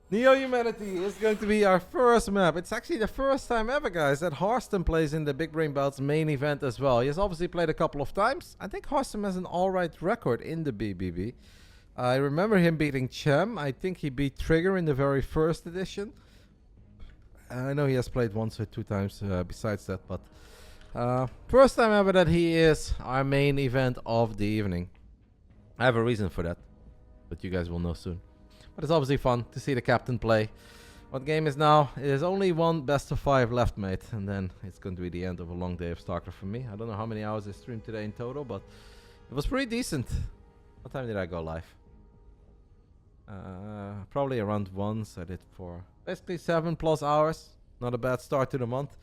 Neo-Humanity is going to be our first map. It's actually the first time ever, guys, that Harstem plays in the Big Brain Bouts main event as well. He has obviously played a couple of times. I think Harstem has an alright record in the BBB. I remember him beating Chem. I think he beat Trigger in the very first edition. I know he has played once or two times besides that, but first time ever that he is our main event of the evening. I have a reason for that, but you guys will know soon. But it's obviously fun to see the captain play. What game is now? There's only one best of 5 left, mate. And then it's going to be the end of a long day of StarCraft for me. I don't know how many hours I streamed today in total, but it was pretty decent. What time did I go live? Probably around 1, so I did for basically 7+ hours. Not a bad start to the month.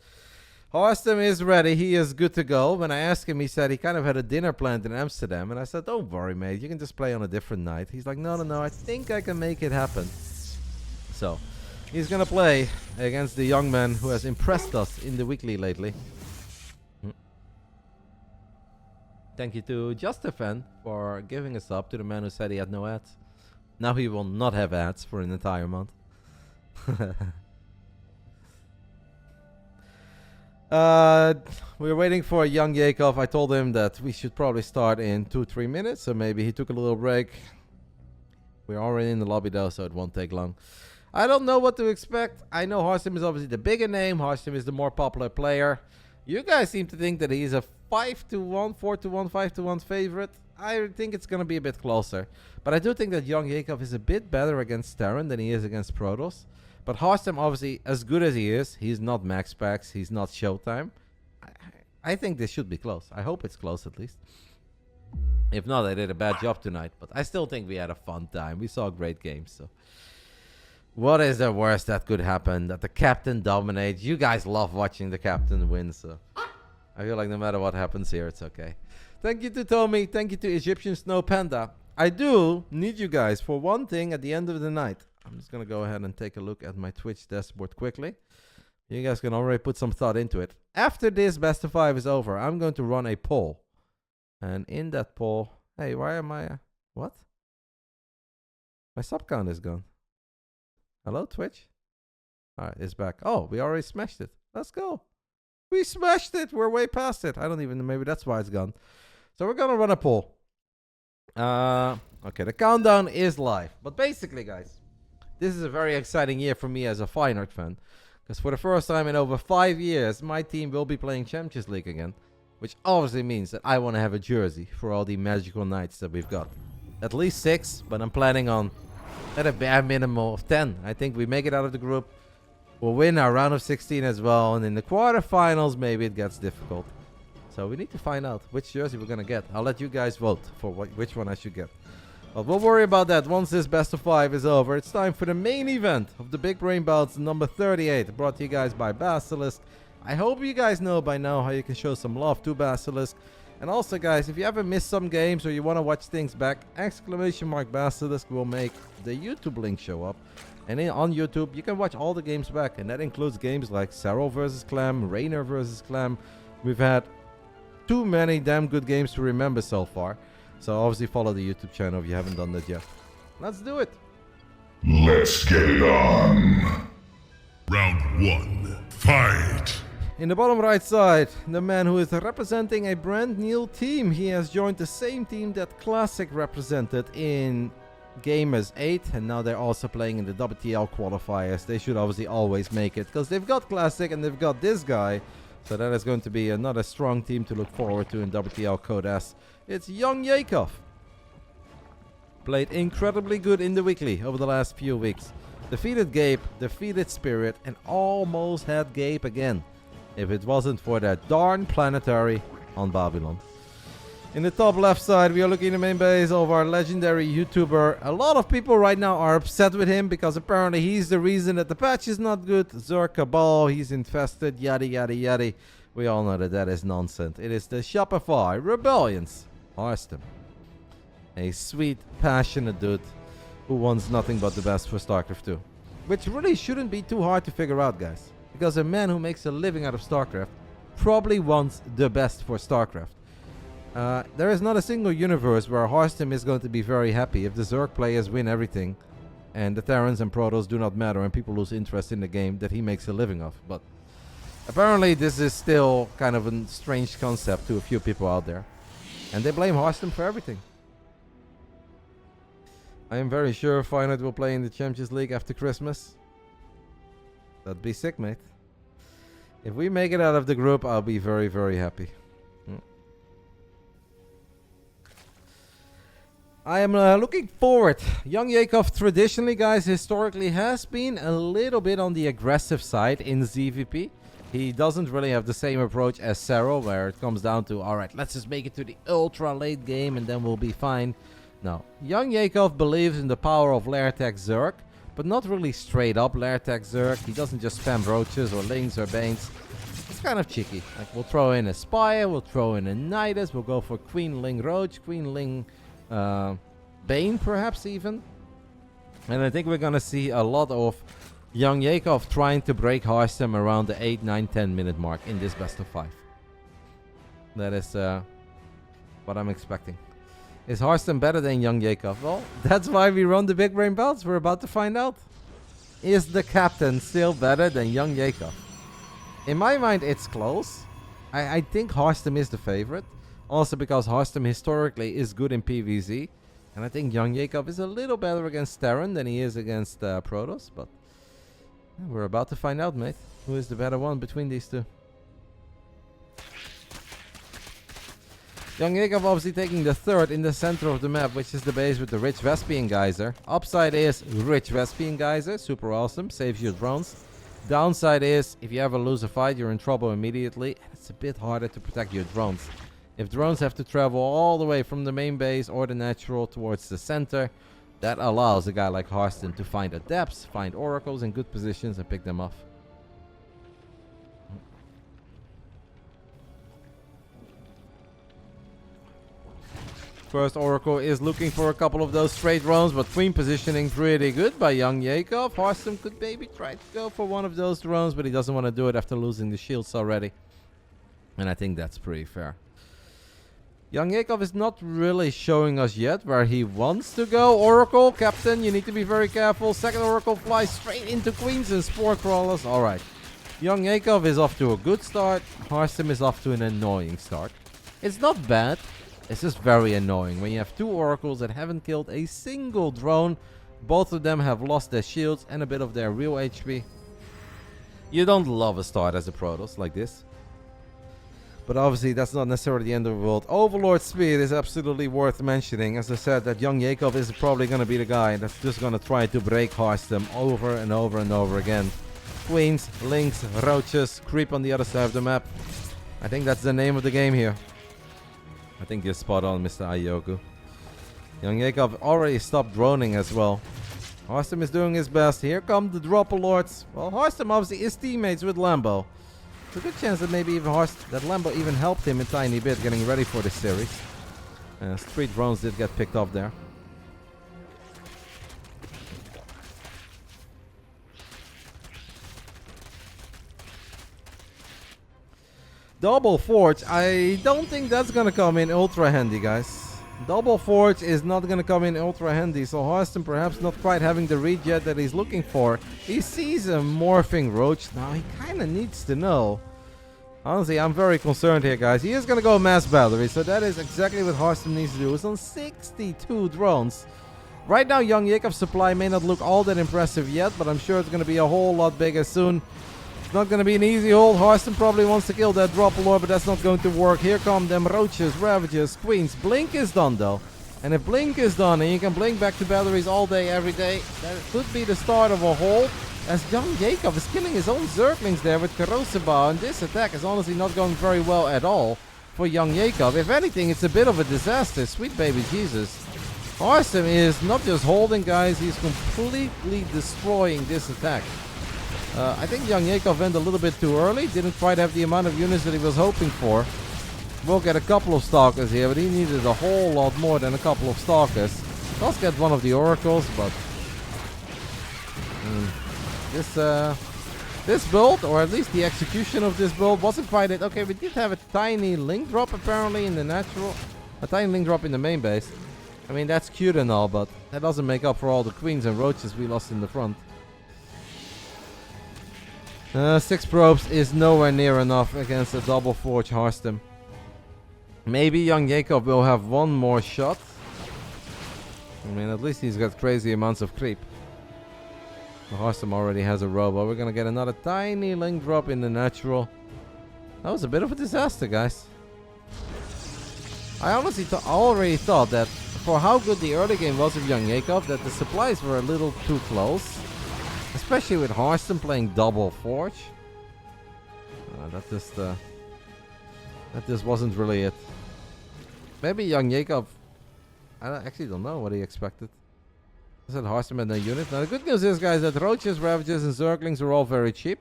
Harstem is ready. He is good to go. When I asked him, he said he kind of had a dinner planned in Amsterdam. And I said, don't worry, mate. You can just play on a different night. He's like, no, I think I can make it happen. So, he's going to play against the young man who has impressed us in the weekly lately. Thank you to Justifan for giving us up to the man who said he had no ads. Now he will not have ads for an entire month. We're waiting for YoungYakov. I told him that we should probably start in 2-3 minutes, so maybe he took a little break. We're already in the lobby though, so it won't take long. I don't know what to expect. I know Harstem is obviously the bigger name. Harstem is the more popular player. You guys seem to think that he's a 5-1, 4-1, 5-1 favorite. I think it's going to be a bit closer. But I do think that YoungYakov is a bit better against Terran than he is against Protoss. But Harstem, obviously, as good as he is, he's not max packs, he's not Showtime. I think this should be close. I hope it's close at least. If not, I did a bad job tonight. But I still think we had a fun time. We saw great games. So, what is the worst that could happen? That the captain dominates. You guys love watching the captain win. So, I feel like no matter what happens here, it's okay. Thank you to Tommy. Thank you to Egyptian Snow Panda. I do need you guys for one thing at the end of the night. I'm just going to go ahead and take a look at my Twitch dashboard quickly. You guys can already put some thought into it. After this best of 5 is over, I'm going to run a poll. And in that poll... Hey, why am I... what? My sub count is gone. Hello, Twitch? Alright, it's back. Oh, we already smashed it. Let's go. We smashed it. We're way past it. I don't even know. Maybe that's why it's gone. So we're going to run a poll. Okay, the countdown is live. But basically, guys... this is a very exciting year for me as a Feyenoord fan. Because for the first time in over 5 years, my team will be playing Champions League again. Which obviously means that I want to have a jersey for all the magical nights that we've got. At least 6, but I'm planning on at a bare minimum of 10. I think we make it out of the group. We'll win our round of 16 as well. And in the quarterfinals, maybe it gets difficult. So we need to find out which jersey we're going to get. I'll let you guys vote for which one I should get. But we'll worry about that once this best of 5 is over. It's time for the main event of the Big Brain Bouts number 38. Brought to you guys by Basilisk. I hope you guys know by now how you can show some love to Basilisk. And also, guys, if you ever missed some games or you want to watch things back, !Basilisk will make the YouTube link show up. And on YouTube, you can watch all the games back. And that includes games like Serral vs. Clem, Raynor vs. Clem. We've had too many damn good games to remember so far. So obviously follow the YouTube channel if you haven't done that yet. Let's do it. Let's get it on. Round 1. Fight. In the bottom right side, the man who is representing a brand new team. He has joined the same team that Classic represented in Gamers 8. And now they're also playing in the WTL qualifiers. They should obviously always make it. Because they've got Classic and they've got this guy. So that is going to be another strong team to look forward to in WTL Code S. It's YoungYakov. Played incredibly good in the weekly over the last few weeks. Defeated Gabe, defeated Spirit, and almost had Gabe again. If it wasn't for that darn planetary on Babylon. In the top left side, we are looking at the main base of our legendary YouTuber. A lot of people right now are upset with him because apparently he's the reason that the patch is not good. Zerg Cabal, he's infested, yada yada yada. We all know that that is nonsense. It is the Shopify Rebellions Harstem. A sweet, passionate dude who wants nothing but the best for StarCraft 2. Which really shouldn't be too hard to figure out, guys. Because a man who makes a living out of StarCraft probably wants the best for StarCraft. There is not a single universe where Harstem is going to be very happy if the Zerg players win everything and the Terrans and Protoss do not matter and people lose interest in the game that he makes a living of. But apparently this is still kind of a strange concept to a few people out there. And they blame Harstem for everything. I am very sure Feyenoord will play in the Champions League after Christmas. That'd be sick, mate. If we make it out of the group, I'll be very, very happy. I am looking forward. YoungYakov traditionally, guys, historically has been a little bit on the aggressive side in ZVP. He doesn't really have the same approach as Sero, where it comes down to, alright, let's just make it to the ultra late game and then we'll be fine. No. YoungYakov believes in the power of Lairtech Zerg, but not really straight up Lairtech Zerg. He doesn't just spam roaches or lings or banes. It's kind of cheeky. Like, we'll throw in a Spire, we'll throw in a Nidus, we'll go for Queen Ling Roach, Queen Ling Bane perhaps even. And I think we're gonna see a lot of YoungYakov trying to break Harstem around the 8, 9, 10 minute mark in this best of 5. That is what I'm expecting. Is Harstem better than YoungYakov? Well, that's why we run the Big Brain Bouts. We're about to find out. Is the captain still better than YoungYakov? In my mind, it's close. I think Harstem is the favorite. Also because Harstem historically is good in PvZ. And I think YoungYakov is a little better against Terran than he is against Protoss. But we're about to find out, mate. Who is the better one between these two? YoungYakov obviously taking the third in the center of the map, which is the base with the Rich Vespian Geyser. Upside is Rich Vespian Geyser, super awesome, saves you drones. Downside is, if you ever lose a fight, you're in trouble immediately. And it's a bit harder to protect your drones. If drones have to travel all the way from the main base or the natural towards the center, that allows a guy like Harstem to find adepts, find oracles in good positions and pick them off. First Oracle is looking for a couple of those straight drones, but queen positioning pretty good by YoungYakov. Harstem could maybe try to go for one of those drones, but he doesn't want to do it after losing the shields already. And I think that's pretty fair. YoungYakov is not really showing us yet where he wants to go. Oracle, Captain, you need to be very careful. Second Oracle flies straight into Queens and Spore Crawlers. Alright. YoungYakov is off to a good start. Harstem is off to an annoying start. It's not bad. It's just very annoying when you have two Oracles that haven't killed a single drone. Both of them have lost their shields and a bit of their real HP. You don't love a start as a Protoss like this. But obviously that's not necessarily the end of the world. Overlord Speed is absolutely worth mentioning. As I said, that YoungYakov is probably going to be the guy that's just going to try to break Harstem over and over and over again. Queens, Lynx, Roaches, creep on the other side of the map. I think that's the name of the game here. I think you're spot on, Mr. Ayoku. YoungYakov already stopped droning as well. Harstem is doing his best. Here come the Dropper Lords. Well, Harstem obviously is teammates with Lambo. There's a good chance that maybe even that Lambo even helped him a tiny bit getting ready for this series. Street drones did get picked up there. Double Forge, I don't think that's gonna come in ultra handy, guys. Double Forge is not gonna come in ultra handy, so Harstem perhaps not quite having the read yet that he's looking for. He sees a morphing Roach now, he kinda needs to know. Honestly, I'm very concerned here, guys. He is gonna go mass battery, so that is exactly what Harstem needs to do. It's on 62 drones. Right now, YoungYakov's supply may not look all that impressive yet, but I'm sure it's gonna be a whole lot bigger soon. Not going to be an easy hold. Harstem probably wants to kill that Dropper Lord, but that's not going to work. Here come them Roaches, Ravagers, Queens. Blink is done though. And if Blink is done and you can blink back to batteries all day, every day, that could be the start of a hold. As YoungYakov is killing his own Zerglings there with Corrosive Bow, and this attack is honestly not going very well at all for YoungYakov. If anything, it's a bit of a disaster. Sweet baby Jesus. Harstem is not just holding, guys, he's completely destroying this attack. I think YoungYakov went a little bit too early. Didn't quite have the amount of units that he was hoping for. We'll get a couple of Stalkers here, but he needed a whole lot more than a couple of Stalkers. Does get one of the Oracles, but this build, or at least the execution of this build, wasn't quite it. Okay, we did have a tiny link drop apparently in the natural. A tiny link drop in the main base. I mean, that's cute and all, but that doesn't make up for all the queens and roaches we lost in the front. 6 probes is nowhere near enough against a double forge Harstem. Maybe YoungYakov will have one more shot. I mean, at least he's got crazy amounts of creep. The Harstem already has a robo. We're gonna get another tiny link drop in the natural. That was a bit of a disaster, guys. I honestly already thought that for how good the early game was of YoungYakov, that the supplies were a little too close. Especially with Harstem playing double forge. That just wasn't really it. Maybe YoungYakov, I actually don't know what he expected. I said Harstem had no unit. Now the good news is, guys, that roaches, ravages, and zerglings are all very cheap.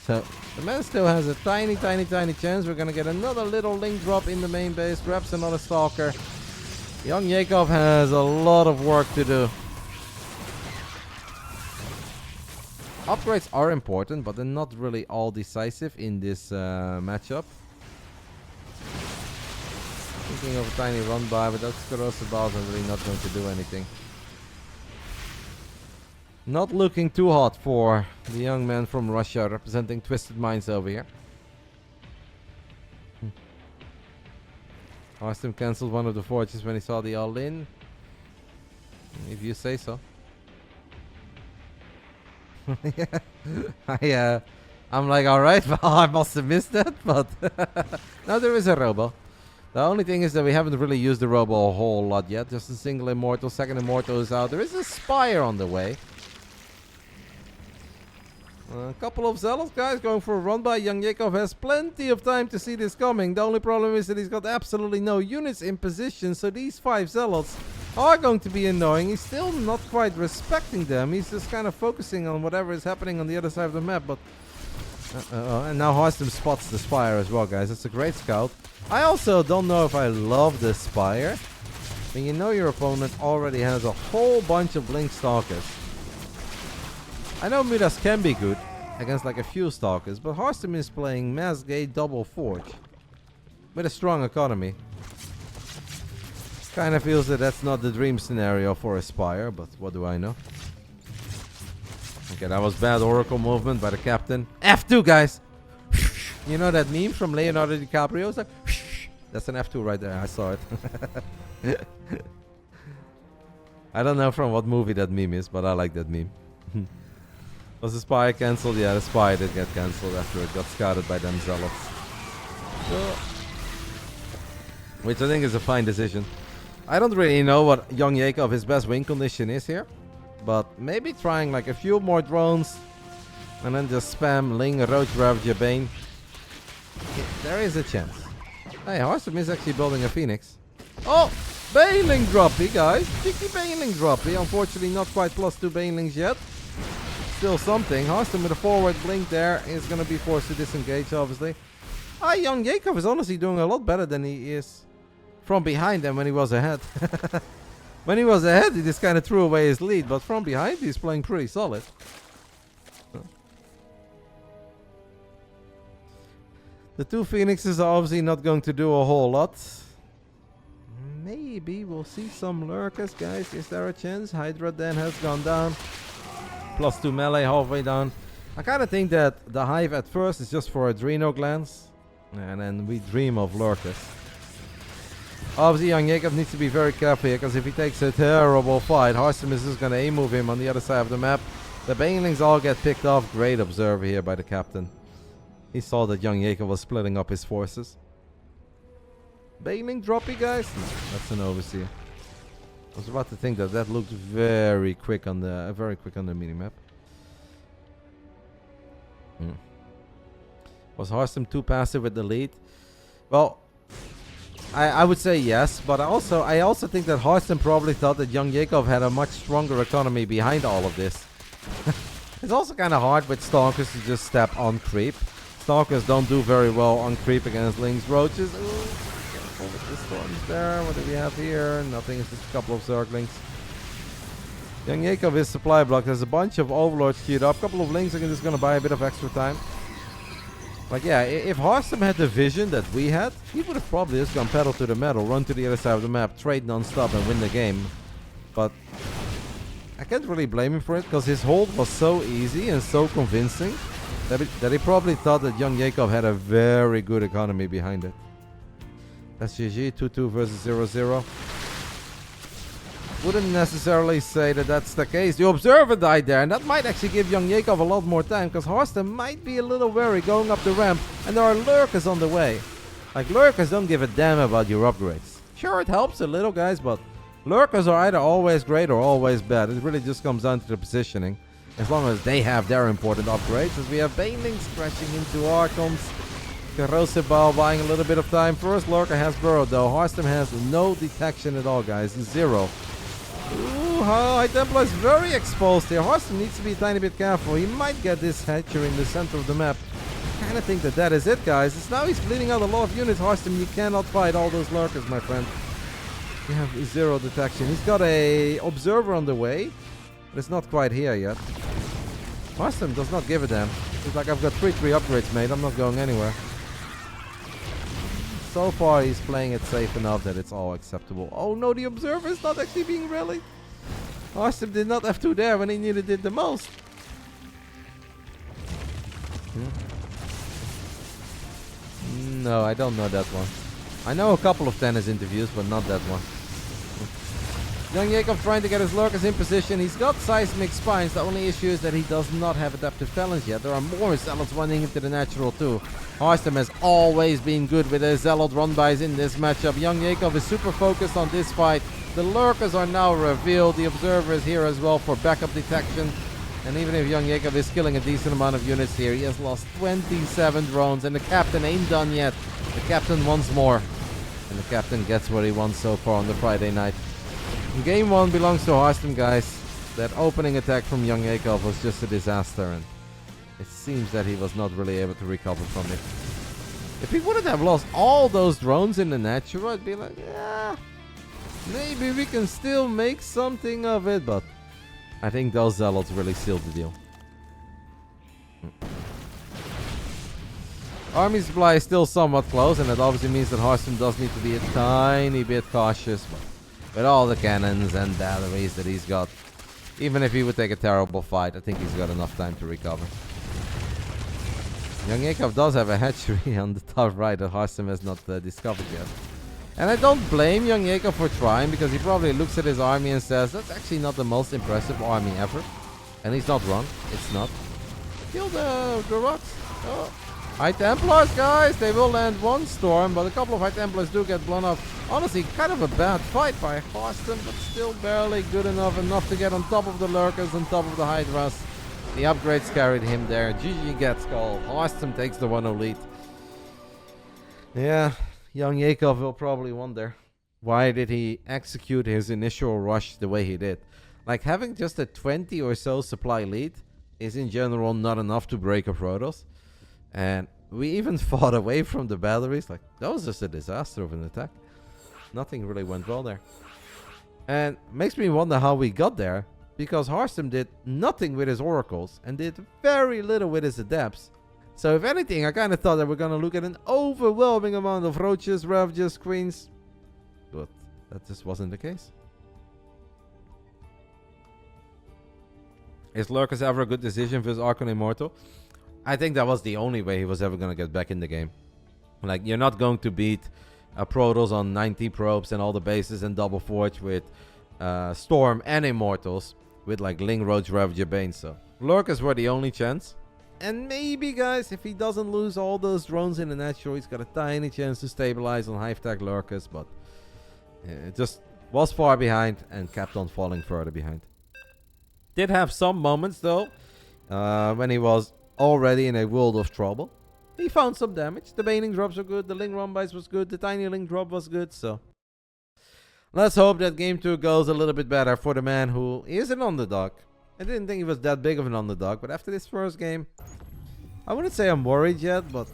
So the man still has a tiny chance. We're gonna get another little link drop in the main base. Grabs another stalker. YoungYakov has a lot of work to do. Upgrades are important, but they're not really all decisive in this matchup. Thinking of a tiny run by, but that's corrosive balls are really not going to do anything. Not looking too hot for the young man from Russia representing Twisted Minds over here. Harstem cancelled one of the forges when he saw the all-in. If you say so. Yeah, I'm like, alright, well, I must have missed that, but now there is a robo. The only thing is that we haven't really used the robo a whole lot yet. Just a single immortal, second immortal is out. There is a spire on the way. A couple of zealots, guys, going for a run by. YoungYakov has plenty of time to see this coming. The only problem is that he's got absolutely no units in position, so these 5 zealots are going to be annoying. He's still not quite respecting them. He's just kind of focusing on whatever is happening on the other side of the map. But and now Harstem spots the spire as well, guys. It's a great scout. I also don't know if I love the spire. I mean, you know your opponent already has a whole bunch of blink stalkers. I know Midas can be good against like a few stalkers, but Harstem is playing mass gate double forge with a strong economy. Kind of feels that that's not the dream scenario for a spire, but what do I know? Okay, that was bad oracle movement by the captain. F2, guys! You know that meme from Leonardo DiCaprio? It's like, that's an F2 right there. I saw it. I don't know from what movie that meme is, but I like that meme. Was the spire cancelled? Yeah, the spire did get cancelled after it got scouted by them zealots. So, which I think is a fine decision. I don't really know what YoungYakov his best win condition is here. But maybe trying like a few more drones and then just spam Ling, Roach, Ravager, Bane. There is a chance. Hey, Harstem is actually building a Phoenix. Oh! Baneling droppy, guys. Cheeky Baneling droppy. Unfortunately, not quite +2 Banelings yet. Still something. Harstem with a forward blink there is going to be forced to disengage, obviously. YoungYakov is honestly doing a lot better than he is from behind than when he was ahead. When he was ahead, he just kind of threw away his lead, but from behind, he's playing pretty solid. The 2 Phoenixes are obviously not going to do a whole lot. Maybe we'll see some lurkers, guys. Is there a chance? Hydra Den has gone down. +2 melee halfway down. I kind of think that the hive at first is just for adrenal glands. And then we dream of lurkers. Obviously, YoungYakov needs to be very careful here, because if he takes a terrible fight, Harstem is just going to A-move him on the other side of the map. The Banelings all get picked off. Great observer here by the captain. He saw that YoungYakov was splitting up his forces. Baneling droppy, guys? No, that's an overseer. I was about to think that that looked very quick on the minimap. Was Harstem too passive with the lead? Well, I would say yes, but I also think that Harstem probably thought that YoungYakov had a much stronger economy behind all of this. It's also kind of hard with Stalkers to just step on creep. Stalkers don't do very well on creep against Lings, Roaches. Ooh, careful with the storms there. What do we have here? Nothing, it's just a couple of Zerglings. YoungYakov is supply blocked. There's a bunch of Overlords queued up. A couple of Lings are just going to buy a bit of extra time. Like, yeah, if Harstem had the vision that we had, he would have probably just gone pedal to the metal, run to the other side of the map, trade non-stop and win the game. But I can't really blame him for it, because his hold was so easy and so convincing that he probably thought that YoungYakov had a very good economy behind it. That's GG, 2-2 versus 0-0. Wouldn't necessarily say that that's the case. The Observer died there, and that might actually give YoungYakov a lot more time, because Harstem might be a little wary going up the ramp, and there are lurkers on the way. Like, lurkers don't give a damn about your upgrades. Sure, it helps a little, guys, but lurkers are either always great or always bad. It really just comes down to the positioning, as long as they have their important upgrades, as we have Banelings crashing into Archons. Corrosive Ball buying a little bit of time. First lurker has burrowed, though. Harstem has no detection at all, guys. 0. Ooh, High Templar is very exposed here. Harstem needs to be a tiny bit careful. He might get this hatchery in the center of the map. I kind of think that is it, guys. It's now he's bleeding out a lot of units. Harstem, you cannot fight all those lurkers, my friend. You have 0 detection. He's got a Observer on the way, but it's not quite here yet. Harstem does not give a damn. He's like, I've got 3 upgrades, mate. I'm not going anywhere. So far, he's playing it safe enough that it's all acceptable. Oh no, the Observer is not actually being rallied. Harstem did not have 2 there when he needed it the most. No, I don't know that one. I know a couple of tennis interviews, but not that one. YoungYakov trying to get his lurkers in position. He's got seismic spines. The only issue is that he does not have adaptive talents yet. There are more zealots running into the natural too. Harstem has always been good with his zealot run-bys in this matchup. YoungYakov is super focused on this fight. The lurkers are now revealed. The Observer is here as well for backup detection. And even if YoungYakov is killing a decent amount of units here, he has lost 27 drones. And the captain ain't done yet. The captain wants more. And the captain gets what he wants so far on the Friday night. Game 1 belongs to Harstem, guys. That opening attack from YoungYakov was just a disaster, and it seems that he was not really able to recover from it. If he wouldn't have lost all those drones in the natural, I'd be like, yeah, maybe we can still make something of it, but I think those zealots really sealed the deal. Army supply is still somewhat close, and that obviously means that Harstem does need to be a tiny bit cautious. But with all the cannons and batteries that he's got, even if he would take a terrible fight, I think he's got enough time to recover. YoungYakov does have a hatchery on the top right that Harstem has not discovered yet. And I don't blame YoungYakov for trying, because he probably looks at his army and says, that's actually not the most impressive army ever. And he's not wrong. It's not. Kill the rocks. Oh. High Templars, guys, they will land 1 storm, but a couple of High Templars do get blown up. Honestly, kind of a bad fight by Harstem, but still barely good enough to get on top of the lurkers, on top of the Hydras. The upgrades carried him there. GG gets called. Harstem takes the 1-0 lead. Yeah, YoungYakov will probably wonder, why did he execute his initial rush the way he did? Like, having just a 20 or so supply lead is in general not enough to break a Protoss. And we even fought away from the batteries. Like, that was just a disaster of an attack. Nothing really went well there. And makes me wonder how we got there, because Harstem did nothing with his oracles and did very little with his adepts. So if anything, I kind of thought that we're going to look at an overwhelming amount of roaches, ravages, queens. But that just wasn't the case. Is Lurkers ever a good decision versus Archon Immortal? I think that was the only way he was ever going to get back in the game. Like, you're not going to beat a Protoss on 90 probes and all the bases and double forge with Storm and Immortals with like Ling, Roach, Ravager, Bane. So Lurkers were the only chance. And maybe, guys, if he doesn't lose all those drones in the natural, he's got a tiny chance to stabilize on high-tech Lurkers. But it just was far behind and kept on falling further behind. Did have some moments, though, when he was already in a world of trouble. He found some damage. The Baning drops were good. The Ling Rumbites was good. The Tiny Ling drop was good. So let's hope that game 2 goes a little bit better for the man who is an underdog. I didn't think he was that big of an underdog, but after this first game, I wouldn't say I'm worried yet, but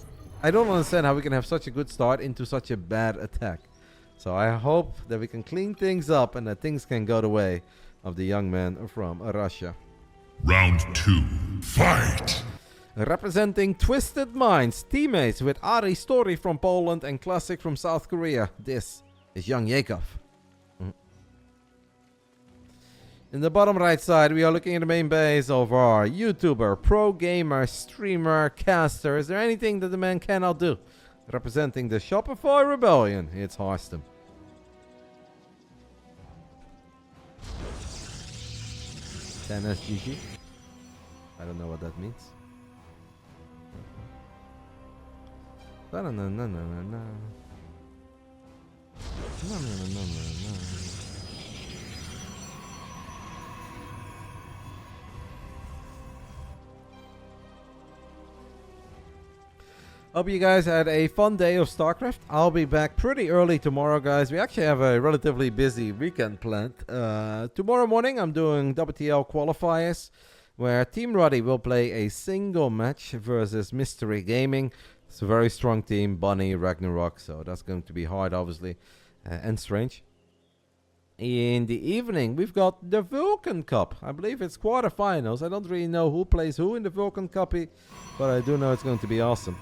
I don't understand how we can have such a good start into such a bad attack. So I hope that we can clean things up and that things can go the way of the young man from Russia. Round 2, fight! Representing Twisted Minds, teammates with Ari Story from Poland and Classic from South Korea. This is YoungYakov. In the bottom right side, we are looking at the main base of our YouTuber, pro gamer, streamer, caster. Is there anything that the man cannot do? Representing the Shopify Rebellion, it's Harstem. SGG. I don't know what that means. Na na na na na na. Na na na na na. Hope you guys had a fun day of StarCraft. I'll be back pretty early tomorrow, guys. We actually have a relatively busy weekend planned. Tomorrow morning, I'm doing WTL qualifiers, where Team Roddy will play a single match versus Mystery Gaming. It's a very strong team, Bunny, Ragnarok, so that's going to be hard, obviously, and strange. In the evening, we've got the Vulcan Cup. I believe it's quarterfinals. I don't really know who plays who in the Vulcan Cup, but I do know it's going to be awesome.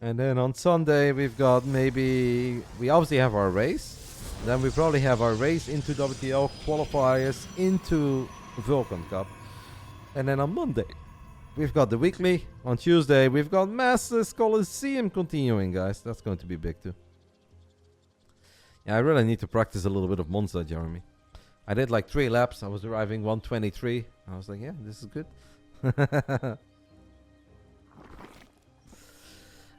And then on Sunday, we've got we obviously have our race. Then we probably have our race into WTL qualifiers into Vulcan Cup. And then on Monday, we've got the weekly. On Tuesday, we've got Masters Coliseum continuing, guys. That's going to be big too. Yeah, I really need to practice a little bit of Monza, Jeremy. I did like 3 laps. I was arriving 123. I was like, yeah, this is good.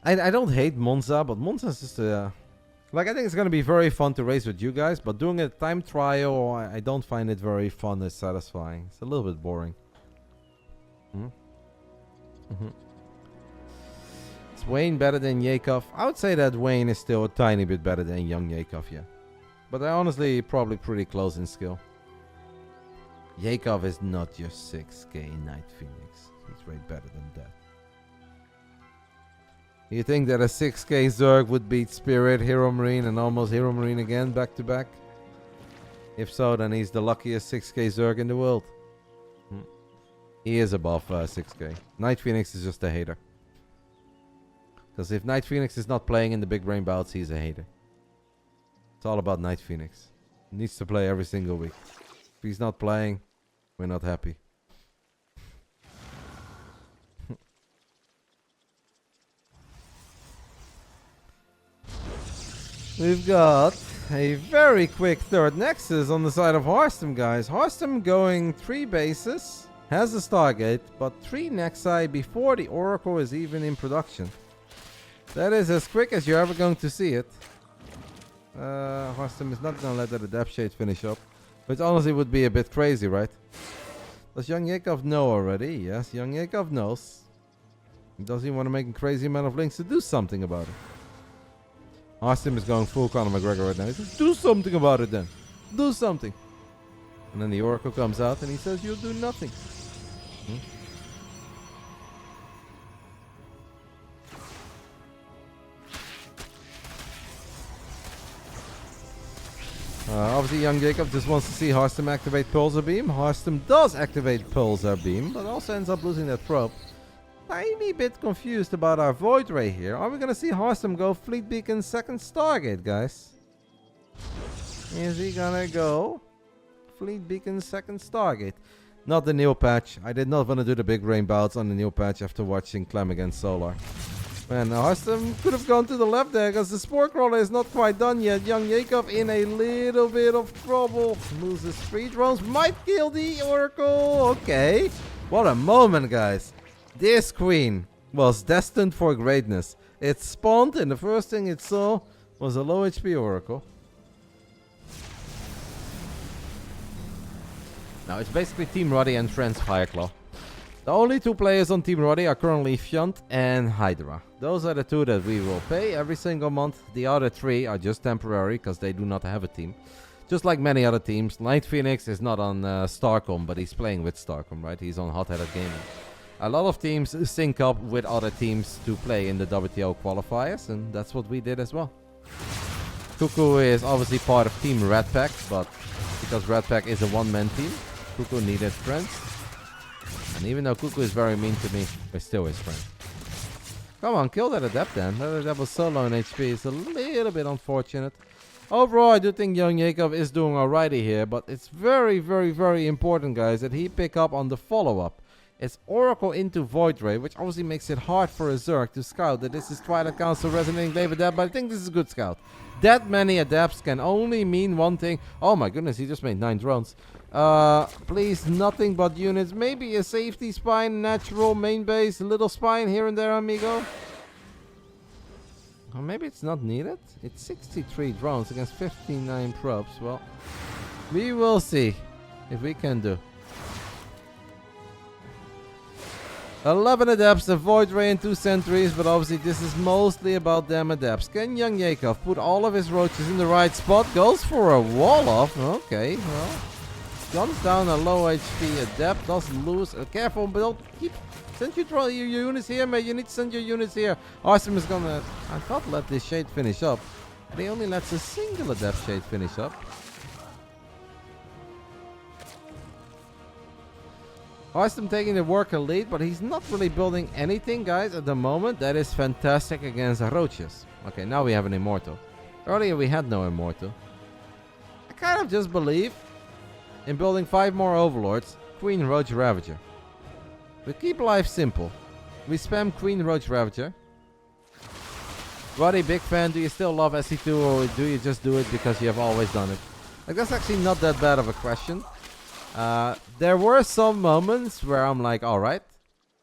I don't hate Monza, but Monza is just like, I think it's going to be very fun to race with you guys, but doing a time trial, I don't find it very fun and satisfying. It's a little bit boring. Is Wayne better than Yakov? I would say that Wayne is still a tiny bit better than YoungYakov, yeah. But they're honestly probably pretty close in skill. Yakov is not your 6k Night Phoenix. He's way better than that. You think that a 6k Zerg would beat Spirit, Hero Marine, and almost Hero Marine again back to back? If so, then he's the luckiest 6k Zerg in the world. He is above 6k. Night Phoenix is just a hater. Because if Night Phoenix is not playing in the Big Brain Bouts, he's a hater. It's all about Night Phoenix. He needs to play every single week. If he's not playing, we're not happy. We've got a very quick third Nexus on the side of Harstem, guys. Harstem going 3 bases, has a Stargate, but 3 Nexi before the Oracle is even in production. That is as quick as you're ever going to see it. Harstem is not going to let that Depth Shade finish up, which honestly would be a bit crazy, right? Does YoungYakov know already? Yes, YoungYakov knows. Does he want to make a crazy amount of links to do something about it? Harstem is going full Conor McGregor right now. He says, do something about it then. Do something. And then the Oracle comes out and he says, you'll do nothing. Obviously, YoungYakov just wants to see Harstem activate Pulsar Beam. Harstem does activate Pulsar Beam, but also ends up losing that probe. Tiny bit confused about our Void Ray here. Are we going to see Harstem go Fleet Beacon second Stargate, guys? Is he going to go Fleet Beacon second Stargate? Not the new patch. I did not want to do the Big Brain Bouts on the new patch after watching Clem against Solar. Man, Harstem could have gone to the left there because the Spore Crawler is not quite done yet. YoungYakov in a little bit of trouble. Loses 3 drones. Might kill the Oracle. Okay. What a moment, guys. This queen was destined for greatness. It spawned and the first thing it saw was a low HP Oracle. Now it's basically Team Roddy and Friends Fireclaw. The only 2 players on Team Roddy are currently Fyunt and Hydra. Those are the 2 that we will pay every single month. The other 3 are just temporary because they do not have a team. Just like many other teams, Night Phoenix is not on StarCom, but he's playing with StarCom, right? He's on Hot Headed Gaming. A lot of teams sync up with other teams to play in the WTO qualifiers, and that's what we did as well. Cuckoo is obviously part of Team Red Pack, but because Red Pack is a one-man team, Cuckoo needed friends. And even though Cuckoo is very mean to me, we're still his friend. Come on, kill that Adept then. That Adept was so low in HP. It's a little bit unfortunate. Overall, I do think YoungYakov is doing alrighty here, but it's very, very, very important, guys, that he pick up on the follow-up. It's Oracle into Void Ray, which obviously makes it hard for a Zerg to scout that this is Twilight Council Resonating Glaive Adept, but I think this is a good scout. That many Adepts can only mean one thing. Oh my goodness, he just made 9 drones. Please, nothing but units. Maybe a safety spine, natural, main base, a little spine here and there, amigo. Or maybe it's not needed. It's 63 drones against 59 probes. Well, we will see if we can do. 11 Adepts, a Void Ray and 2 Sentries, but obviously this is mostly about them Adepts. Can YoungYakov put all of his roaches in the right spot? Goes for a wall off. Okay, well. Guns down a low HP Adept. Does lose. Careful, but don't keep... Send your units here, mate. You need to send your units here. Harstem is gonna... I thought let this Shade finish up. But he only lets a single Adept Shade finish up. Harstem taking the worker lead, but he's not really building anything, guys, at the moment. That is fantastic against Roaches. Okay, now we have an Immortal. Earlier we had no Immortal. I kind of just believe in building 5 more Overlords. Queen Roach Ravager. We keep life simple. We spam Queen Roach Ravager. Roddy, big fan. Do you still love SC2 or do you just do it because you have always done it? Like, that's actually not that bad of a question. There were some moments where I'm like, alright,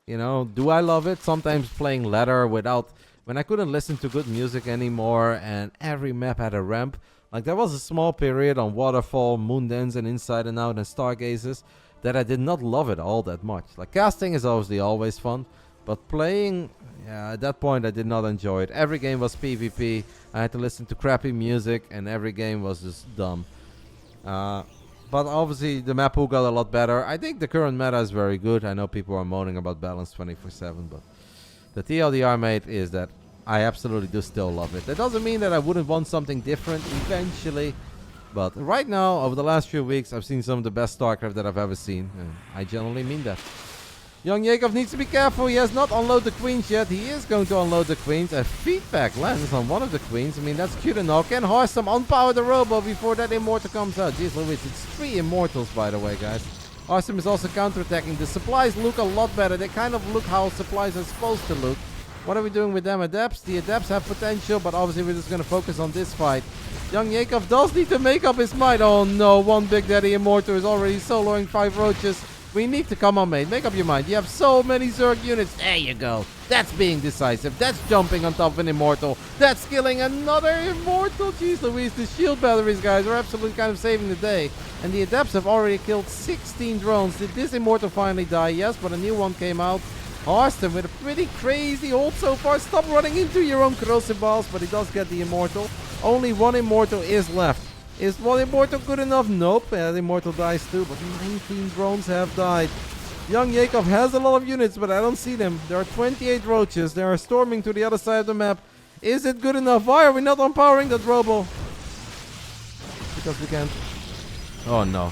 you know, do I love it? Sometimes playing ladder without, when I couldn't listen to good music anymore and every map had a ramp. Like, there was a small period on Waterfall, Moondance and Inside and Out and Stargazers that I did not love it all that much. Like, casting is obviously always fun, but playing, yeah, at that point I did not enjoy it. Every game was PvP, I had to listen to crappy music and every game was just dumb. But obviously the map pool got a lot better. I think the current meta is very good. I know people are moaning about balance 24/7, but the TLDR, mate, is that I absolutely do still love it. That doesn't mean that I wouldn't want something different eventually. But right now, over the last few weeks, I've seen some of the best StarCraft that I've ever seen. And I genuinely mean that. YoungYakov needs to be careful. He has not unloaded the queens yet. He is going to unload the queens. A feedback lands on one of the queens. I mean, that's cute enough. Can Harstem unpower the robo before that Immortal comes out? Jeez Louise, it's 3 Immortals, by the way, guys. Harstem is also counterattacking. The supplies look a lot better. They kind of look how supplies are supposed to look. What are we doing with them Adepts? The Adepts have potential, but obviously we're just going to focus on this fight. YoungYakov does need to make up his mind. Oh no, one Big Daddy Immortal is already soloing 5 roaches. We need to, come on, mate, make up your mind. You have so many Zerg units. There you go. That's being decisive. That's jumping on top of an Immortal. That's killing another Immortal. Jeez Louise, the shield batteries, guys, are absolutely kind of saving the day. And the Adepts have already killed 16 drones. Did this Immortal finally die? Yes, but a new one came out. Harstem with a pretty crazy ult so far. Stop running into your own corrosive balls, but he does get the Immortal. Only 1 Immortal is left. Is 1 Immortal good enough? Nope. The Immortal dies too, but 19 drones have died. YoungYakov has a lot of units, but I don't see them. There are 28 roaches. They are storming to the other side of the map. Is it good enough? Why are we not empowering that robo? Because we can't. Oh no.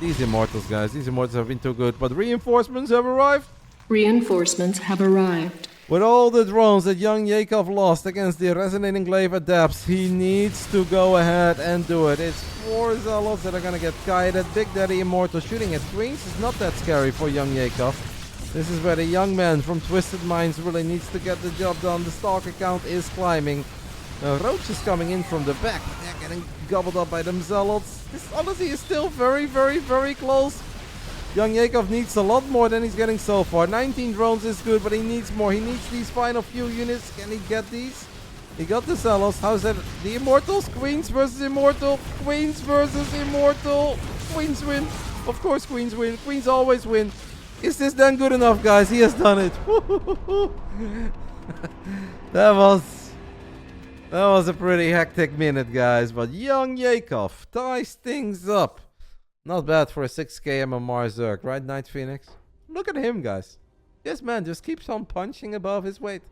These Immortals, guys. These Immortals have been too good, but reinforcements have arrived. Reinforcements have arrived. With all the drones that YoungYakov lost against the Resonating Glaive Adepts, he needs to go ahead and do it. It's 4 Zealots that are going to get guided. Big Daddy Immortal shooting at queens is not that scary for YoungYakov. This is where the young man from Twisted Minds really needs to get the job done. The Stalker count is climbing. Roach is coming in from the back. They're getting gobbled up by them Zealots. This honestly is still very, very, very close. YoungYakov needs a lot more than he's getting so far. 19 drones is good, but he needs more. He needs these final few units. Can he get these? He got the Zealots. How's that? The Immortals? Queens versus Immortal. Queens versus Immortal. Queens win. Of course Queens win. Queens always win. Is this then good enough, guys? He has done it. That was a pretty hectic minute, guys. But YoungYakov ties things up. Not bad for a 6k MMR Zerg, right, Night Phoenix? Look at him, guys. This man just keeps on punching above his weight.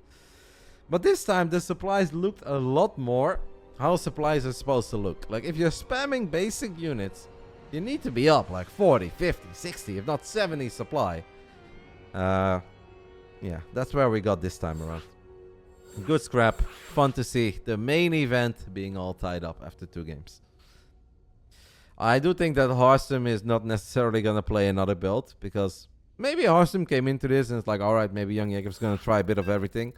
But this time, the supplies looked a lot more how supplies are supposed to look. Like, if you're spamming basic units, you need to be up like 40, 50, 60, if not 70 supply. Yeah, that's where we got this time around. Good scrap. Fun to see. The main event being all tied up after 2 games. I do think that Harstem is not necessarily going to play another build, because maybe Harstem came into this and it's like, alright, maybe YoungYakov's going to try a bit of everything.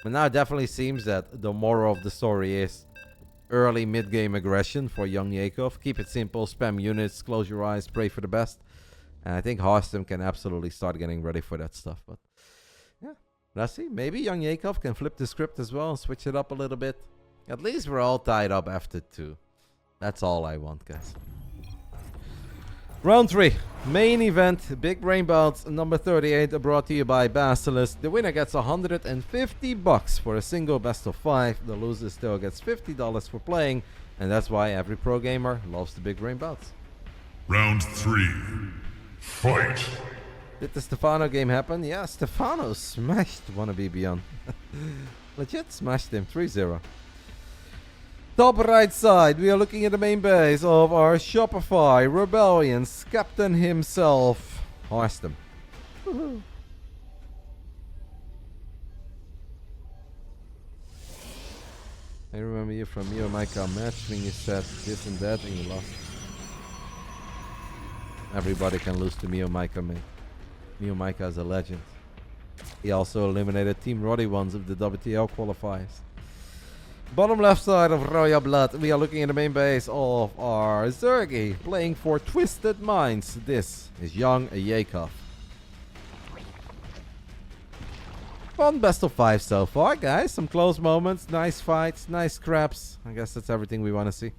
But now it definitely seems that the moral of the story is early mid-game aggression for YoungYakov. Keep it simple, spam units, close your eyes, pray for the best. And I think Harstem can absolutely start getting ready for that stuff. But yeah, let's see. Maybe YoungYakov can flip the script as well and switch it up a little bit. At least we're all tied up after 2. That's all I want, guys. Round 3, main event, Big Brain Bouts number 38, brought to you by Basilisk. The winner gets $150 for a single best of 5. The loser still gets $50 for playing, and that's why every pro gamer loves the Big Brain Bouts. Round 3. Fight! Did the Stefano game happen? Yeah, Stefano smashed Wannabe Beyond. Legit smashed him 3-0. Top right side, we are looking at the main base of our Shopify Rebellion's captain himself, Harstem. I remember you from YoungYakov match when you said this and that and you lost. Everybody can lose to YoungYakov, mate. YoungYakov is a legend. He also eliminated Team Roddy ones of the WTL qualifiers. Bottom left side of Royal Blood, we are looking at the main base of our Zerg playing for Twisted Minds. This is YoungYakov. Fun best of 5 so far, guys. Some close moments, nice fights, nice scraps. I guess that's everything we want to see.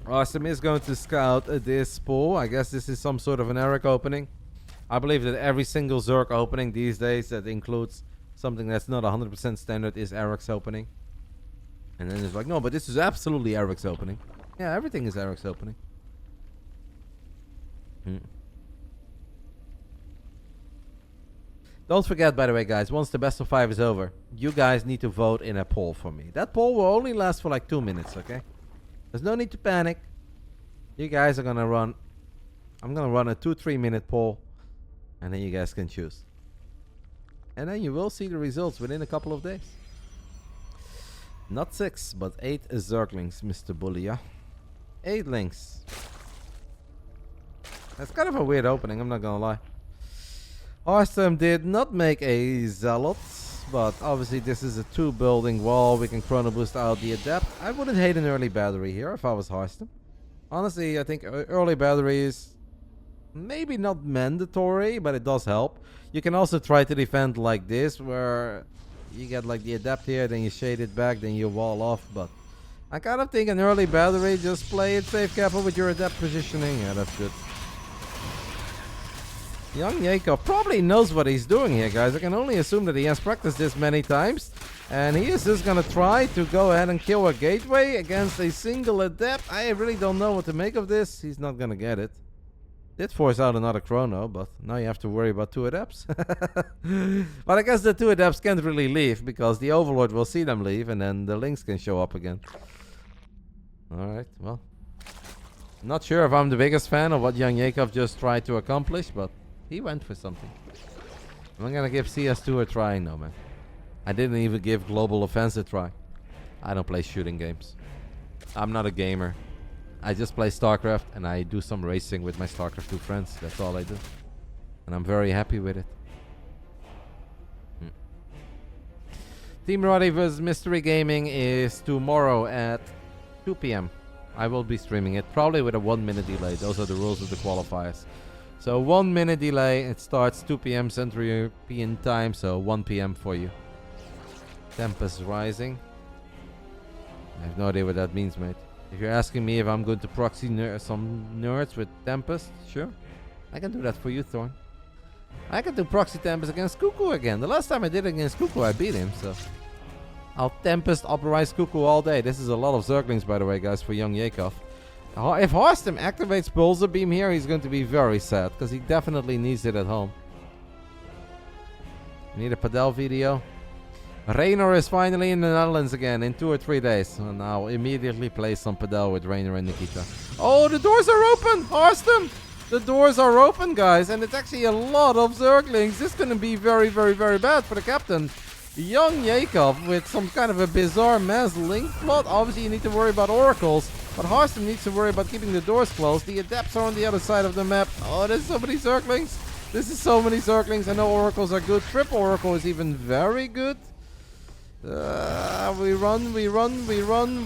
Harstem is going to scout this pool. I guess this is some sort of an Eric opening. I believe that every single Zerg opening these days that includes something that's not 100% standard is Eric's opening. And then it's like, no, but this is absolutely Eric's opening. Yeah, everything is Eric's opening. Don't forget, by the way, guys, once the best of 5 is over, you guys need to vote in a poll for me. That poll will only last for like 2 minutes, okay? There's no need to panic. You guys are gonna run... I'm gonna run a 2-3 minute poll, and then you guys can choose. And then you will see the results within a couple of days. Not 6, but 8 Zerglings, Mr. Bullia. 8 links. That's kind of a weird opening, I'm not gonna lie. Harstem did not make a Zealot, but obviously this is a 2 building wall. We can chrono boost out the Adept. I wouldn't hate an early battery here if I was Harstem. Honestly, I think early battery is maybe not mandatory, but it does help. You can also try to defend like this, where you get like the Adept here, then you shade it back, then you wall off. But I kind of think an early battery, just play it safe, careful with your Adept positioning. Yeah, that's good. YoungYakov probably knows what he's doing here, guys. I can only assume that he has practiced this many times. And he is just going to try to go ahead and kill a gateway against a single Adept. I really don't know what to make of this. He's not going to get it. Did force out another chrono, but now you have to worry about 2 Adepts. But I guess the 2 Adepts can't really leave, because the Overlord will see them leave, and then the links can show up again. Alright, well. Not sure if I'm the biggest fan of what YoungYakov just tried to accomplish, but he went for something. I'm gonna give CS2 a try. No, man. I didn't even give Global Offense a try. I don't play shooting games. I'm not a gamer. I just play StarCraft and I do some racing with my StarCraft 2 friends. That's all I do. And I'm very happy with it. Team Roddy vs Mystery Gaming is tomorrow at 2 p.m. I will be streaming it, probably with a 1 minute delay. Those are the rules of the qualifiers. So 1 minute delay. It starts 2 p.m. Central European time, so 1 p.m. for you. Tempest Rising. I have no idea what that means, mate. If you're asking me if I'm going to proxy some nerds with Tempest, sure. I can do that for you, Thorn. I can do proxy Tempest against Cuckoo again. The last time I did it against Cuckoo, I beat him, so... I'll Tempest Uprise Cuckoo all day. This is a lot of Zerglings, by the way, guys, for YoungYakov. If Harstem activates Pulsar Beam here, he's going to be very sad, because he definitely needs it at home. Need a Padel video. Raynor is finally in the Netherlands again in 2 or 3 days. And I'll immediately play some Padel with Raynor and Nikita. Oh, the doors are open! Harstem! The doors are open, guys, and it's actually a lot of Zerglings. This is going to be very, very, very bad for the captain. YoungYakov with some kind of a bizarre mass link plot. Obviously, you need to worry about oracles, but Harstem needs to worry about keeping the doors closed. The adepts are on the other side of the map. Oh, there's so many Zerglings. This is so many Zerglings. I know oracles are good. Triple oracle is even very good. We run.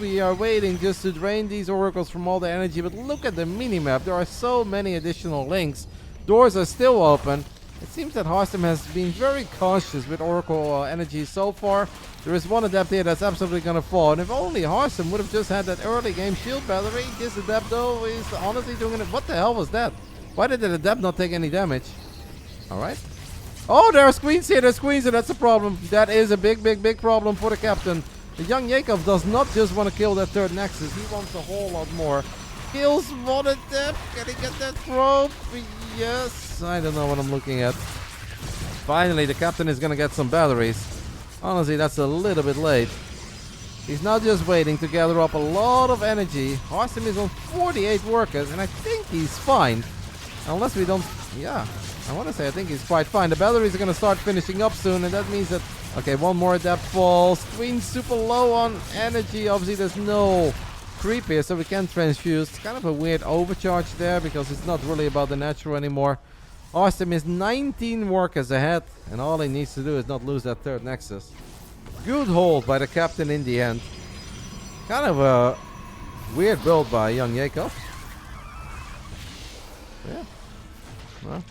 We are waiting just to drain these oracles from all the energy. But look at the minimap. There are so many additional links. Doors are still open. It seems that Harstem has been very cautious with oracle energy so far. There is one adept here that's absolutely going to fall. And if only Harstem would have just had that early game shield battery. This adept, though, is honestly doing it. What the hell was that? Why did the adept not take any damage? Alright. Oh, there are screens here. There's screens here. That's a problem. That is a big, big, big problem for the captain. The YoungYakov does not just want to kill that third nexus. He wants a whole lot more. Kills one adept. Can he get that probe? Yes. I don't know what I'm looking at. Finally, the captain is going to get some batteries. Honestly, that's a little bit late. He's now just waiting to gather up a lot of energy. Harstem is on 48 workers, and I think he's fine. Unless we don't... Yeah, I want to say I think he's quite fine. The batteries are going to start finishing up soon, and that means that... Okay, one more adept falls. Queen's super low on energy. Obviously, there's no creep here, so we can transfuse. It's kind of a weird overcharge there, because it's not really about the natural anymore. Harstem is 19 workers ahead, and all he needs to do is not lose that third nexus. Good hold by the captain in the end. Kind of a weird build by YoungYakov. Yeah. Well,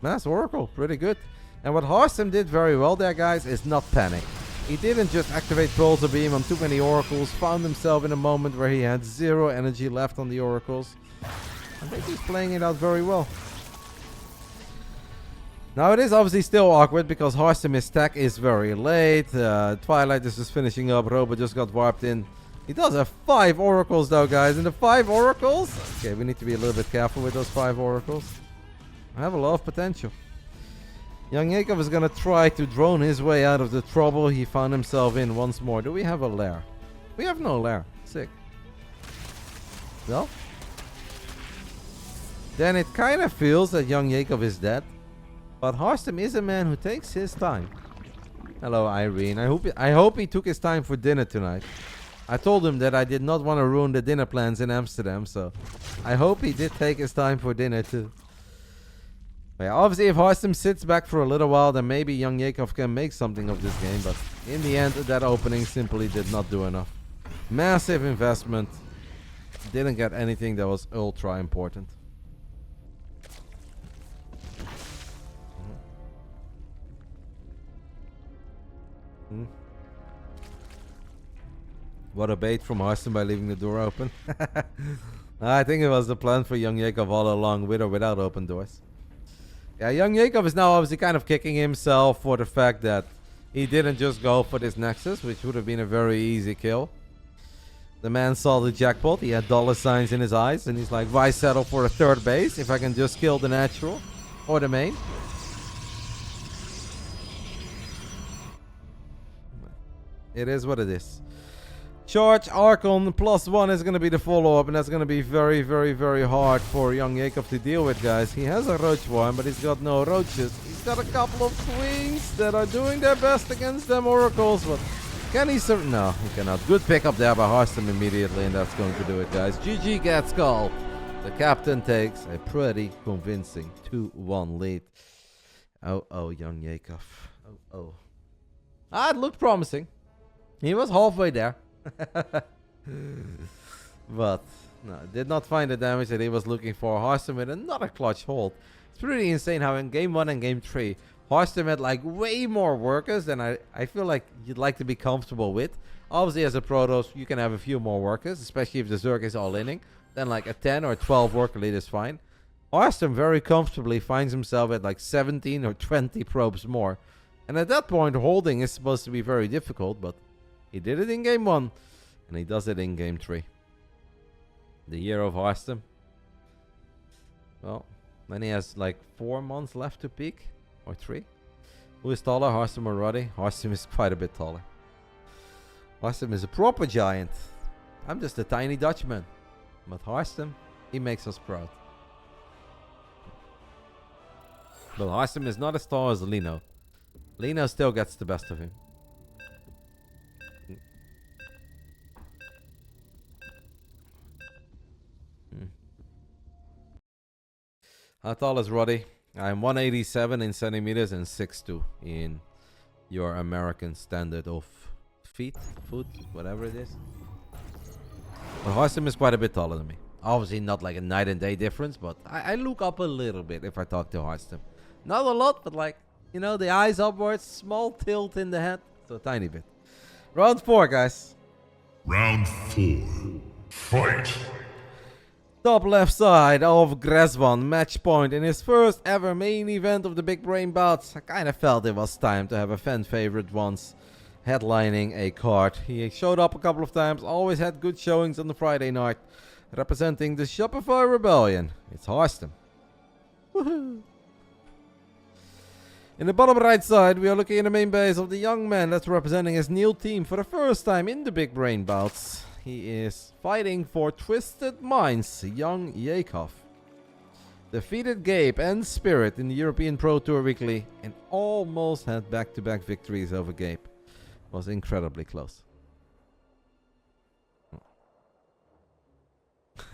Mass Oracle, pretty good. And what Harstem did very well there, guys, is not panic. He didn't just activate Pulsar Beam on too many oracles, found himself in a moment where he had 0 energy left on the oracles. I think he's playing it out very well. Now it is obviously still awkward because Harstem's tech is very late. Twilight is just finishing up. Robo just got warped in. He does have 5 oracles though, guys. And the 5 oracles... Okay, we need to be a little bit careful with those 5 oracles. I have a lot of potential. YoungYakov is going to try to drone his way out of the trouble he found himself in once more. Do we have a lair? We have no lair. Sick. Well, then it kind of feels that YoungYakov is dead. But Harstem is a man who takes his time. Hello, Irene. I hope he took his time for dinner tonight. I told him that I did not want to ruin the dinner plans in Amsterdam, so I hope he did take his time for dinner too. But yeah, obviously, if Harstem sits back for a little while, then maybe YoungYakov can make something of this game. But in the end, that opening simply did not do enough. Massive investment. Didn't get anything that was ultra important. What a bait from Harstem by leaving the door open. I think it was the plan for YoungYakov all along, with or without open doors. Yeah, YoungYakov is now obviously kind of kicking himself for the fact that he didn't just go for this Nexus, which would have been a very easy kill. The man saw the jackpot, he had dollar signs in his eyes, and he's like, why settle for a third base if I can just kill the natural or the main? It is what it is. Charge Archon +1 is going to be the follow-up, and that's going to be very, very, very hard for YoungYakov to deal with, guys. He has a Roach one, but he's got no Roaches. He's got a couple of Queens that are doing their best against them Oracles, but can he No, he cannot. Good pickup there by Harstem immediately, and that's going to do it, guys. GG gets called. The captain takes a pretty convincing 2-1 lead. Oh, YoungYakov. Oh. It looked promising. He was halfway there. But no, did not find the damage that he was looking for. Harstem with another clutch hold. It's pretty insane how in game 1 and game 3 Harstem had like way more workers than I feel like you'd like to be comfortable with. Obviously as a Protoss you can have a few more workers, especially if the Zerg is all inning. Then like a 10 or 12 worker lead is fine. Harstem very comfortably finds himself at like 17 or 20 probes more. And at that point holding is supposed to be very difficult, but he did it in game 1, and he does it in game 3. The year of Harstem. Well, then he has like 4 months left to peak, or 3. Who is taller, Harstem or Roddy? Harstem is quite a bit taller. Harstem is a proper giant. I'm just a tiny Dutchman. But Harstem, he makes us proud. But Harstem is not as tall as Lino. Lino still gets the best of him. How tall is Roddy? I'm 187 in centimeters and 6'2 in your American standard of foot, whatever it is. But Harstem is quite a bit taller than me. Obviously not like a night and day difference, but I look up a little bit if I talk to Harstem. Not a lot, but like, you know, the eyes upwards, small tilt in the head, so a tiny bit. Round 4, guys. Round 4. Fight! Top left side of Gresvan, match point in his first ever main event of the Big Brain Bouts. I kind of felt it was time to have a fan favorite once headlining a card. He showed up a couple of times, always had good showings on the Friday night. Representing the Shopify Rebellion, it's Harstem. Woohoo! In the bottom right side, we are looking at the main base of the young man that's representing his new team for the first time in the Big Brain Bouts. He is fighting for Twisted Minds, YoungYakov. Defeated Gabe and Spirit in the European Pro Tour Weekly and almost had back-to-back victories over Gabe. Was incredibly close.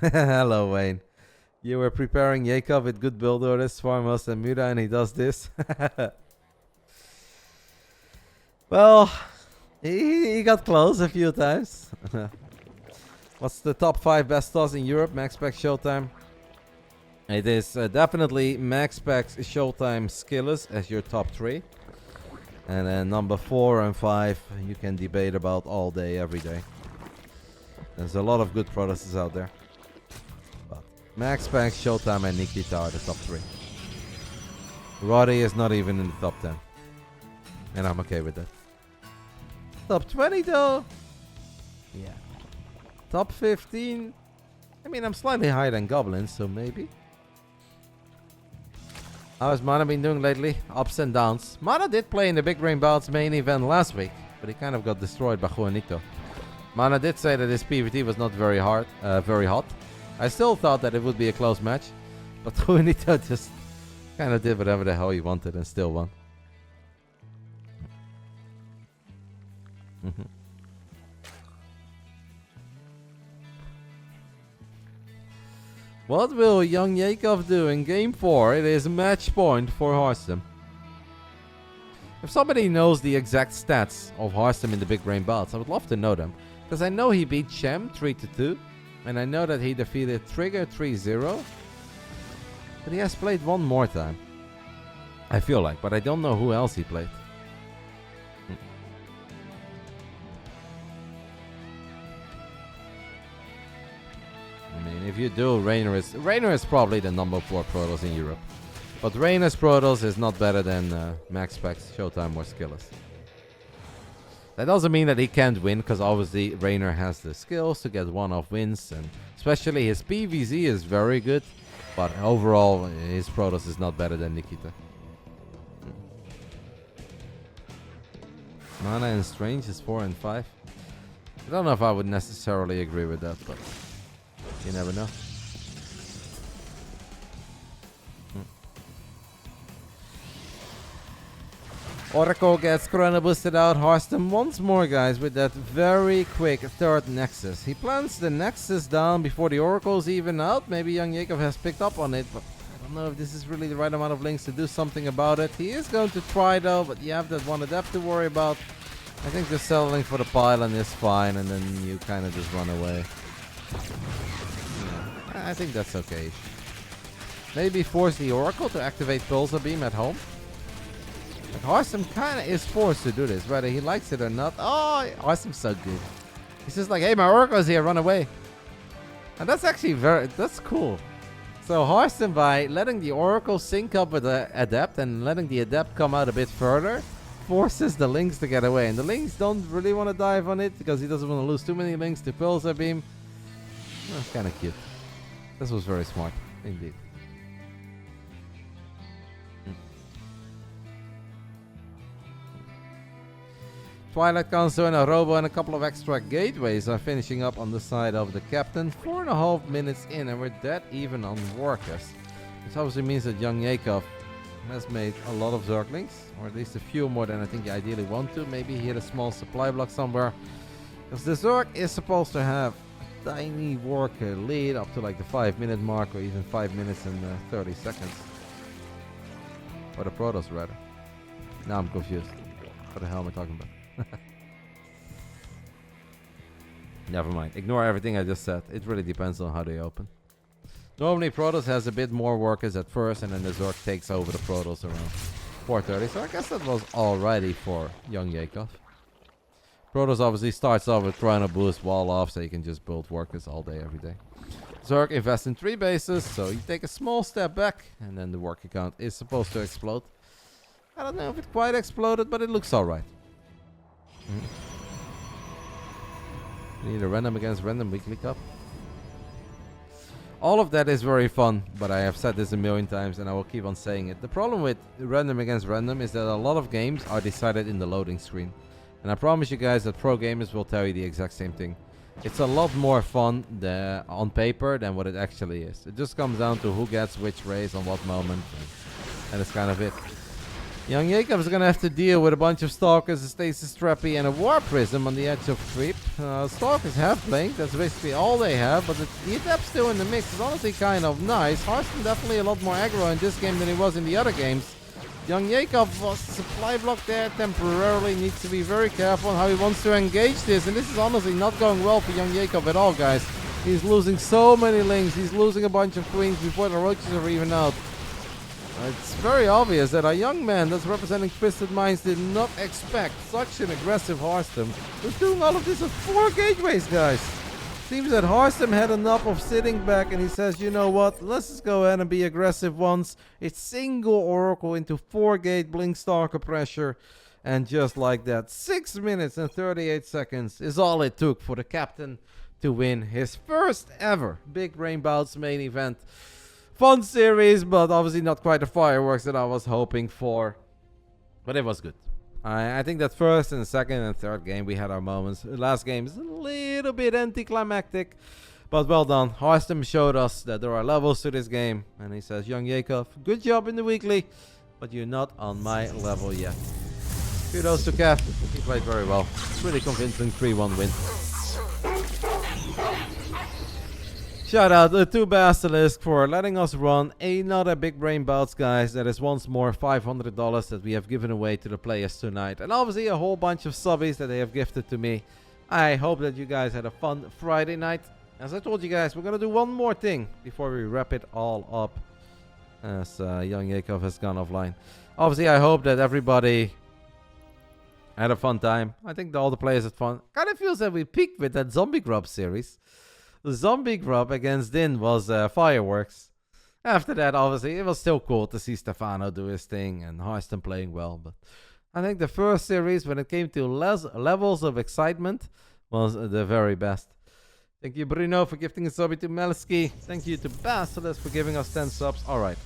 Hello, Wayne. You were preparing Yakov with good build orders, Farmhouse and Muda, and he does this. Well, he got close a few times. What's the top 5 best toss in Europe? Max Spec Showtime. It is definitely Max Spec Showtime Skillers as your top 3. And then number 4 and 5 you can debate about all day, every day. There's a lot of good Protosses out there. But Max Spec, Showtime, and Nikita are the top 3. Roddy is not even in the top 10. And I'm okay with that. Top 20 though? Yeah. Top 15? I mean, I'm slightly higher than Goblins, so maybe. How has Mana been doing lately? Ups and downs. Mana did play in the Big Brain Bouts main event last week, but he kind of got destroyed by Juanito. Mana did say that his PvT was not very hot. I still thought that it would be a close match, but Juanito just kind of did whatever the hell he wanted and still won. What will YoungYakov do in game 4? It is match point for Harstem. If somebody knows the exact stats of Harstem in the Big Brain Bouts, I would love to know them. Because I know he beat Chem 3-2. And I know that he defeated Trigger 3-0. But he has played one more time. I feel like, but I don't know who else he played. I mean, if you do, Rainer is probably the number 4 Protoss in Europe. But Rainer's Protoss is not better than Max Spec, Showtime, or Skillers. That doesn't mean that he can't win, because obviously Rainer has the skills to get one-off wins, and especially his PVZ is very good. But overall, his Protoss is not better than Nikita. Mana and Strange is 4 and 5. I don't know if I would necessarily agree with that, but you never know. Oracle gets Chrono boosted out. Harstem once more, guys, with that very quick third Nexus. He plants the Nexus down before the Oracle's even out. Maybe YoungYakov has picked up on it, but I don't know if this is really the right amount of links to do something about it. He is going to try though, but you have that one adept to worry about. I think just settling for the pylon is fine, and then you kind of just run away. I think that's okay. Maybe force the Oracle to activate Pulsar Beam at home. But Harstem kind of is forced to do this, whether he likes it or not. Oh, Harstem's so good. He's just like, hey, my Oracle's here, run away. And that's actually that's cool. So Harstem, by letting the Oracle sync up with the Adept and letting the Adept come out a bit further, forces the Lynx to get away. And the Lynx don't really want to dive on it because he doesn't want to lose too many Lynx to Pulsar Beam. That's kind of cute. This was very smart, indeed. Twilight Council and a Robo and a couple of extra gateways are finishing up on the side of the captain. 4.5 minutes in, and we're dead even on workers. Which obviously means that YoungYakov has made a lot of Zerglings, or at least a few more than I think you ideally want to. Maybe he hit a small supply block somewhere. Because the Zerg is supposed to have tiny worker lead up to like the 5-minute mark, or even 5 minutes and 30 seconds. Or the Protoss rather. Now I'm confused. What the hell am I talking about? Never mind. Ignore everything I just said. It really depends on how they open. Normally Protoss has a bit more workers at first, and then the Zerg takes over the Protoss around 4:30. So I guess that was alrighty for YoungYakov. Protoss obviously starts off with trying to boost wall off so you can just build workers all day, every day. Zerg invests in 3 bases, so you take a small step back, and then the worker count is supposed to explode. I don't know if it quite exploded, but it looks alright. Need a random against random weekly cup. All of that is very fun, but I have said this a million times and I will keep on saying it. The problem with random against random is that a lot of games are decided in the loading screen. And I promise you guys that pro gamers will tell you the exact same thing. It's a lot more fun on paper than what it actually is. It just comes down to who gets which race on what moment, and that's kind of it. YoungYakov is going to have to deal with a bunch of Stalkers, a Stasis Trappy, and a War Prism on the edge of creep. Stalkers have Blink, that's basically all they have, but the Adept's still in the mix. It's honestly kind of nice. Harstem definitely a lot more aggro in this game than he was in the other games. YoungYakov was supply block there temporarily, needs to be very careful on how he wants to engage this, and this is honestly not going well for YoungYakov at all, guys. He's losing so many links, he's losing a bunch of queens before the roaches are even out. It's very obvious that a young man that's representing Twisted Minds did not expect such an aggressive Harstem. He's doing all of this at 4 gateways, guys. Seems that Harstem had enough of sitting back and he says, you know what, let's just go ahead and be aggressive once. It's single Oracle into 4 gate Blink Stalker pressure. And just like that, 6 minutes and 38 seconds is all it took for the captain to win his first ever Big Brain Bouts main event. Fun series, but obviously not quite the fireworks that I was hoping for. But it was good. I think that first and second and third game we had our moments. The last game is a little bit anticlimactic, but well done. Harstem showed us that there are levels to this game. And he says, YoungYakov, good job in the weekly, but you're not on my level yet. Kudos to Kev. He played very well. Pretty convincing 3-1 win. Shout out to Basilisk for letting us run another Big Brain Bouts, guys. That is once more $500 that we have given away to the players tonight. And obviously a whole bunch of subbies that they have gifted to me. I hope that you guys had a fun Friday night. As I told you guys, we're going to do one more thing before we wrap it all up. As YoungYakov has gone offline. Obviously, I hope that everybody had a fun time. I think all the players had fun. Kind of feels that we peaked with that Zombie Grub series. The Zombie Grub against Din was fireworks. After that, obviously, it was still cool to see Stefano do his thing and Harstem playing well. But I think the first series, when it came to levels of excitement, was the very best. Thank you, Bruno, for gifting a subby to Melsky. Thank you to Basilisk for giving us 10 subs. Alright,